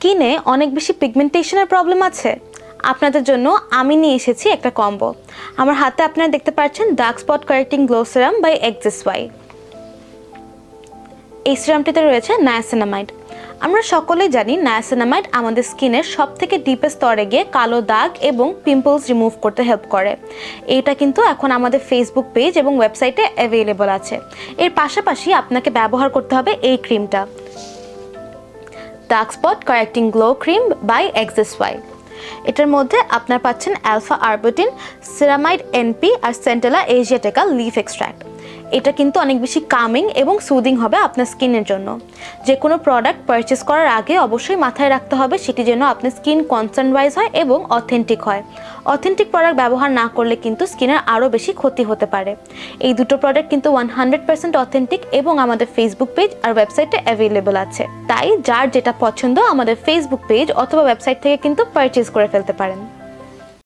স্কিনে অনেক বেশি পিগমেন্টেশনের প্রবলেম আছে? আপনাদের জন্য আমি নিয়ে এসেছি একটা কম্বো। আমার হাতে আপনারা দেখতে পাচ্ছেন dark spot correcting glow serum by Axis Y. এই সিরামটিতে রয়েছে নায়াসিনামাইড। আমরা সকলেই জানি নায়াসিনামাইড আমাদের স্কিনের সবথেকে ডিপেস্ট স্তরে গিয়ে কালো দাগ এবং পিম্পলস রিমুভ করতে হেল্প করে। এটা কিন্তু এখন আমাদের ফেসবুক পেজ এবং ওয়েবসাইটে অ্যাভেলেবল আছে। এর পাশাপাশি আপনাকে ব্যবহার করতে হবে এই ক্রিমটা, dark spot correcting glow cream by Axis Y. এটার মধ্যে আপনারা পাচ্ছেন অ্যালফা আরবুটিন, সিরামাইড এনপি আর সেন্টেলা এশিয়াটিকা লিফ এক্সট্র্যাক্ট। এটা কিন্তু অনেক বেশি কামিং এবং সুদিং হবে আপনার স্কিনের জন্য। যে কোনো প্রোডাক্ট পারচেস করার আগে অবশ্যই মাথায় রাখতে হবে সেটি যেন আপনার স্কিন কনসার্ন ওয়াইজ হয় এবং অথেন্টিক হয়। অথেন্টিক প্রোডাক্ট ব্যবহার না করলে কিন্তু স্কিনের আরও বেশি ক্ষতি হতে পারে। এই দুটো প্রোডাক্ট কিন্তু 100% অথেন্টিক এবং আমাদের ফেসবুক পেজ আর ওয়েবসাইটে অ্যাভেলেবল আছে। তাই যার যেটা পছন্দ আমাদের ফেসবুক পেজ অথবা ওয়েবসাইট থেকে কিন্তু পারচেস করে ফেলতে পারেন।